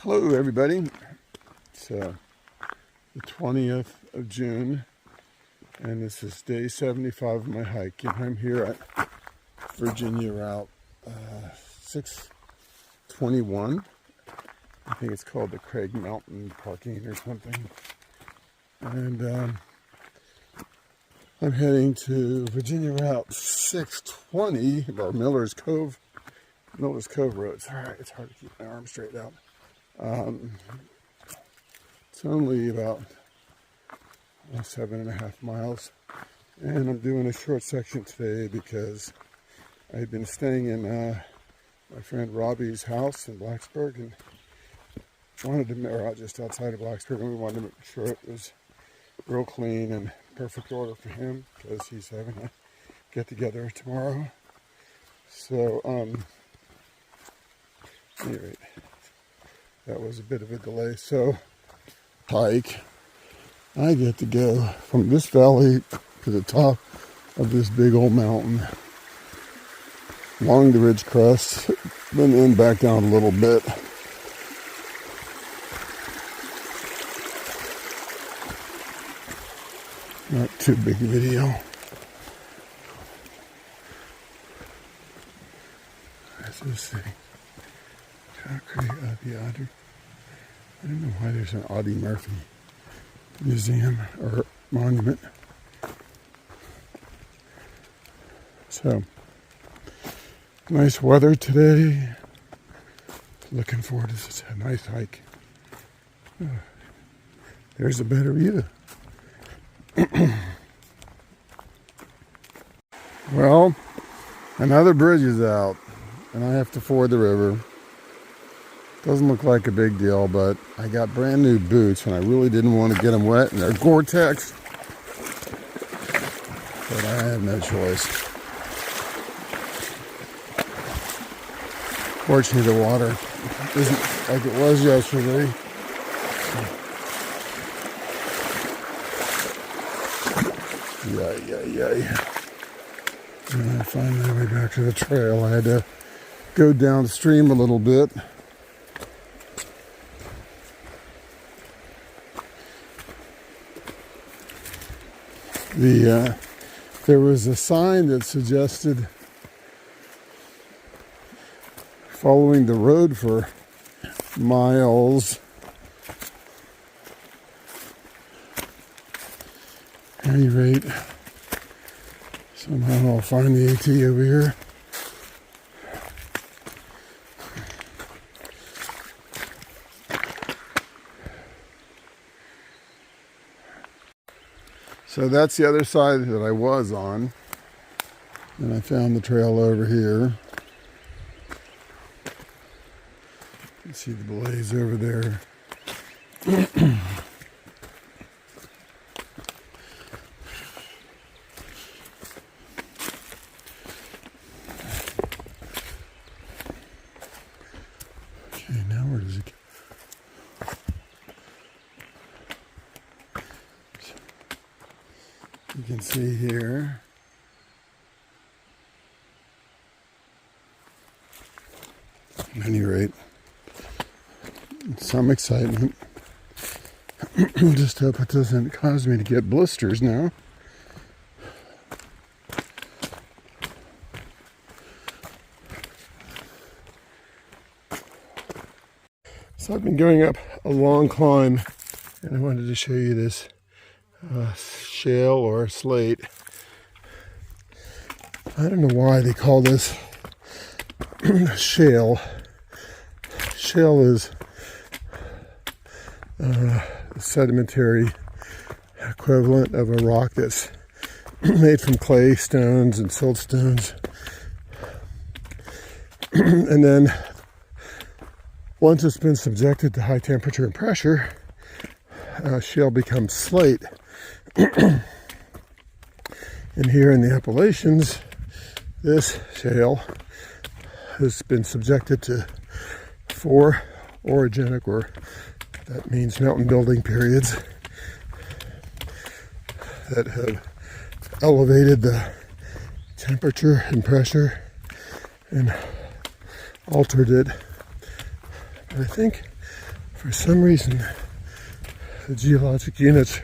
Hello everybody, it's the 20th of June and this is day 75 of my hike, and I'm here at Virginia Route 621. I think it's called the Cove Mountain parking or something, and I'm heading to Virginia Route 620, or Miller's Cove Road. Sorry, it's hard to keep my arm straight out. It's only about 7.5 miles, and I'm doing a short section today because I've been staying in my friend Robbie's house in Blacksburg, and wanted to, or out just outside of Blacksburg, and we wanted to make sure it was real clean and perfect order for him because he's having a get together tomorrow. So anyway, that was a bit of a delay. So hike, I get to go from this valley to the top of this big old mountain, along the ridge crest, then back down a little bit. Not too big a video. What's this thing? Audie. I don't know why there's an Audie Murphy museum or monument. So, nice weather today. Looking forward to such a nice hike. There's a better view. Well, another bridge is out, and I have to ford the river. Doesn't look like a big deal, but I got brand new boots, and I really didn't want to get them wet, and they're Gore-Tex. But I have no choice. Fortunately, the water isn't like it was yesterday. Yay. And I find my way back to the trail. I had to go downstream a little bit. There was a sign that suggested following the road for miles. At any rate, somehow I'll find the AT over here. So that's the other side that I was on, and I found the trail over here. You can see the blaze over there. Okay, now where does it go? You can see here. At any rate, some excitement. Just hope it doesn't cause me to get blisters now. So I've been going up a long climb, and I wanted to show you this shale or slate. I don't know why they call this shale. Shale is the sedimentary equivalent of a rock that's made from clay stones and silt stones. And then once it's been subjected to high temperature and pressure, shale becomes slate. And here in the Appalachians, this shale has been subjected to 4 orogenic, or that means mountain building periods, that have elevated the temperature and pressure and altered it. But I think For some reason, the geologic units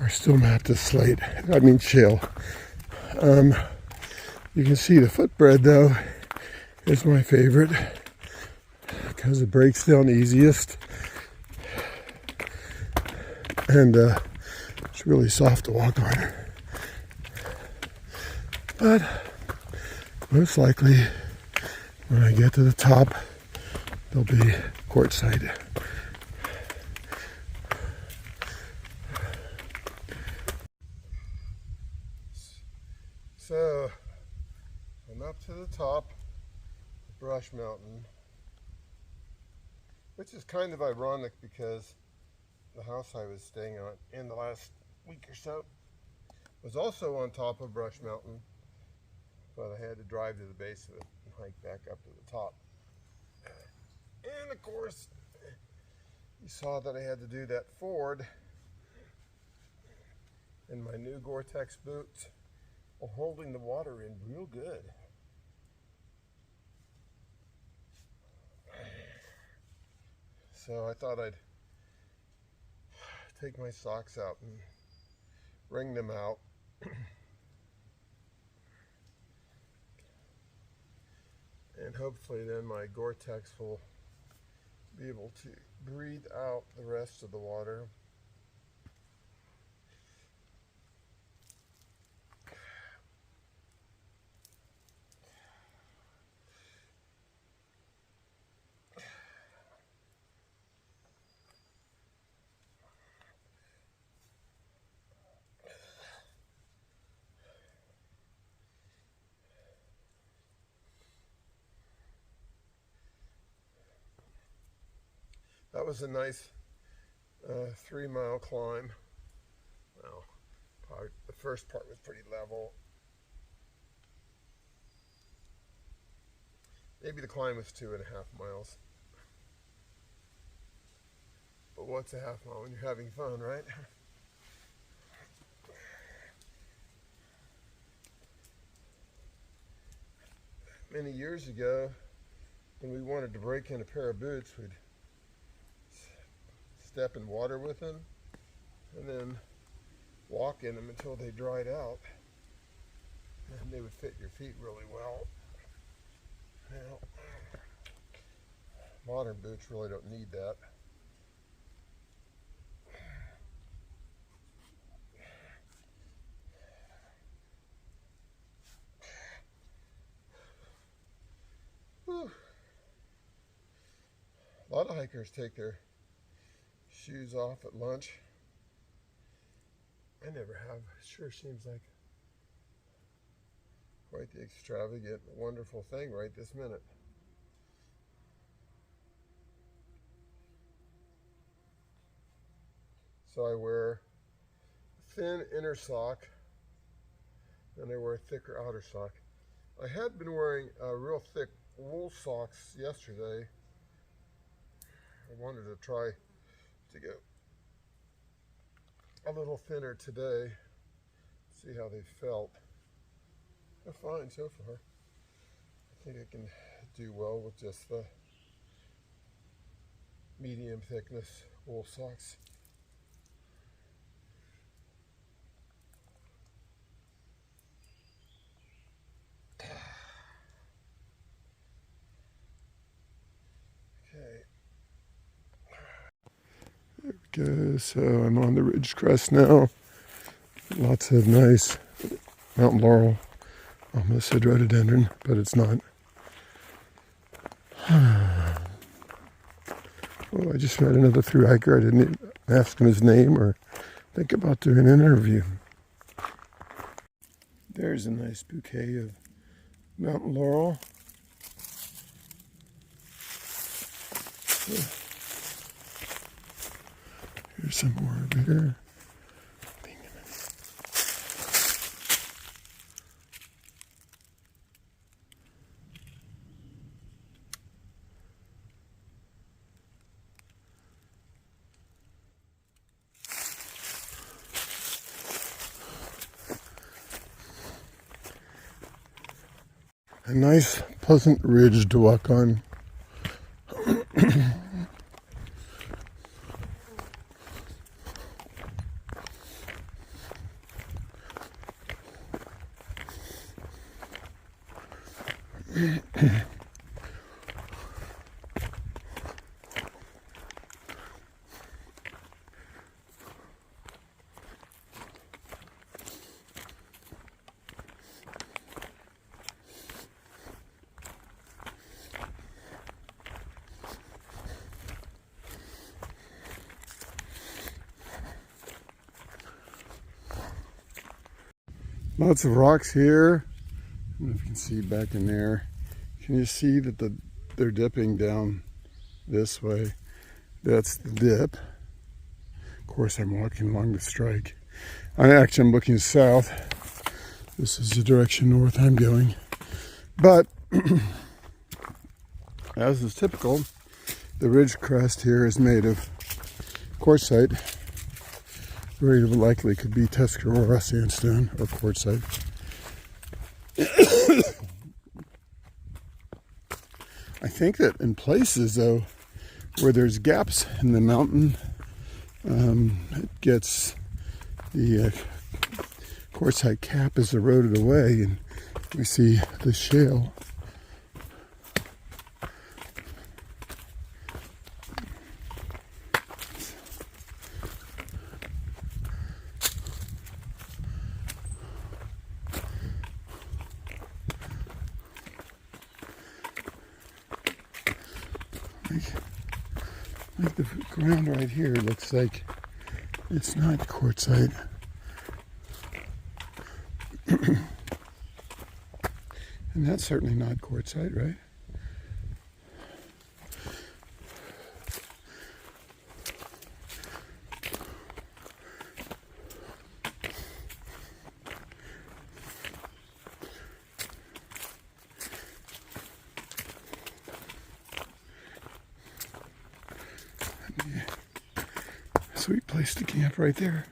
are still mapped as slate. I mean shale. You can see the footbread though is my favorite because it breaks down easiest, and it's really soft to walk on. But most likely when I get to the top, they'll be quartzite. So I'm up to the top of Brushy Mountain, which is kind of ironic because the house I was staying on in the last week or so was also on top of Brushy Mountain, but I had to drive to the base of it and hike back up to the top. And of course, you saw that I had to do that ford in my new Gore-Tex boots, holding the water in real good. So I thought I'd take my socks out and wring them out. And hopefully then my Gore-Tex will be able to breathe out the rest of the water. That was a nice 3-mile climb. Well, probably the first part was pretty level. Maybe the climb was 2.5 miles. But what's a half mile when you're having fun, right? Many years ago, when we wanted to break in a pair of boots, we'd step in water with them and then walk in them until they dried out, and they would fit your feet really well. Now, modern boots really don't need that. Whew. A lot of hikers take their shoes off at lunch. I never have. It sure seems like quite the extravagant, wonderful thing right this minute. So I wear a thin inner sock and I wear a thicker outer sock. I had been wearing real thick wool socks yesterday. I wanted to try to go a little thinner today, see how they felt. They're fine so far. I think I can do well with just the medium thickness wool socks. Okay. There we go. So I'm on the ridge crest now. Lots of nice mountain laurel. Almost said rhododendron, but it's not. Oh, I just met another thru hiker. I didn't ask him his name or think about doing an interview. There's a nice bouquet of mountain laurel. Here's some more over here. A nice, pleasant ridge to walk on. Lots of rocks here. I don't know if you can see back in there. Can you see that they're dipping down this way? That's the dip. Of course, I'm walking along the strike. I'm looking south. This is the direction north I'm going. But, as is typical, the ridge crest here is made of quartzite. Very likely could be Tuscarora sandstone or quartzite. I think that in places, though, where there's gaps in the mountain, it gets the quartzite cap is eroded away, and we see the shale. Like the ground right here looks like it's not quartzite. And that's certainly not quartzite, right? Sweet place to camp right there.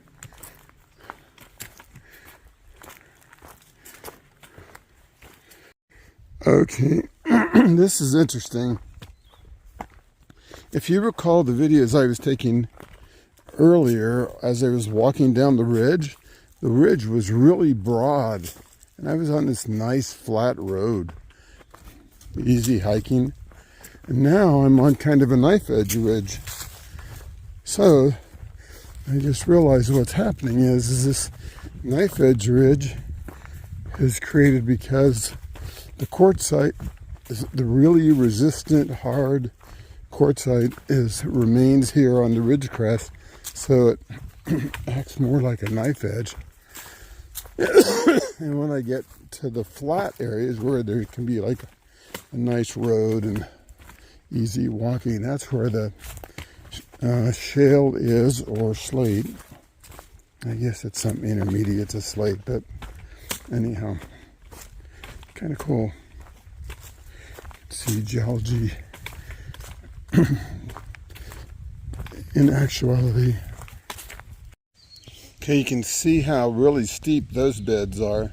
Okay, this is interesting. If you recall the videos I was taking earlier as I was walking down the ridge was really broad, and I was on this nice flat road, easy hiking. And now I'm on kind of a knife edge ridge. So I just realized what's happening is this knife edge ridge is created because the quartzite, the really resistant, hard quartzite, remains here on the ridge crest, so it acts more like a knife edge. And when I get to the flat areas where there can be like a nice road and easy walking, that's where the shale is, or slate. I guess it's some intermediate to slate, but anyhow, kind of cool. See geology in actuality. Okay, you can see how really steep those beds are.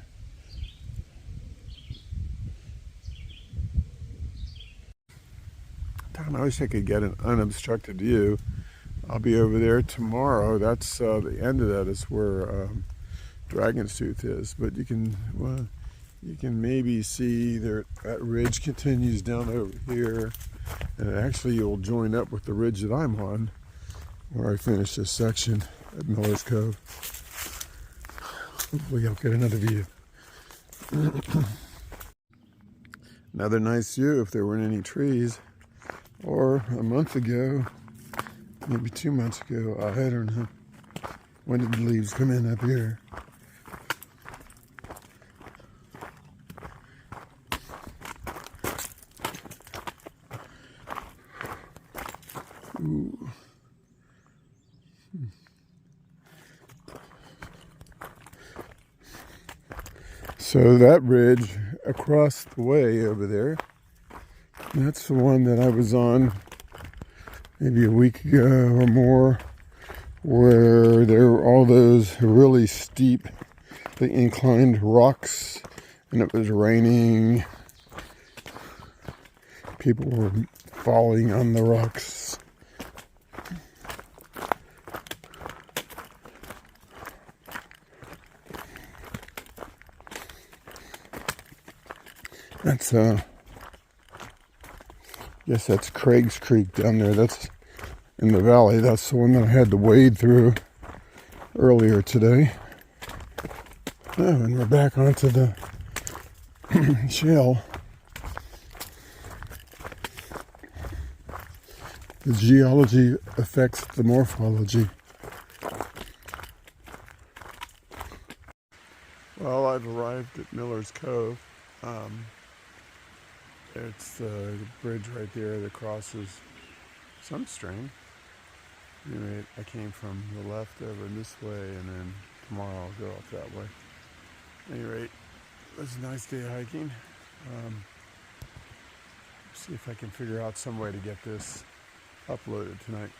I wish I could get an unobstructed view. I'll be over there tomorrow. That's the end of that is where Dragon's Tooth is. But you can maybe see there that ridge continues down over here, and actually you'll join up with the ridge that I'm on, where I finish this section at Miller's Cove. Hopefully I'll get another view. Another nice view if there weren't any trees. Or a month ago, maybe 2 months ago, I don't know. When did the leaves come in up here? Ooh. So that ridge across the way over there, that's the one that I was on maybe a week ago or more, where there were all those really steep, inclined rocks, and it was raining. People were falling on the rocks. That's guess that's Craig's Creek down there. That's in the valley. That's the one that I had to wade through earlier today. Oh, and we're back onto the shale. The geology affects the morphology. Well, I've arrived at Miller's Cove. It's the bridge right there that crosses some stream. Anyway, I came from the left over this way, and then tomorrow I'll go up that way. At any rate, it was a nice day hiking. See if I can figure out some way to get this uploaded tonight.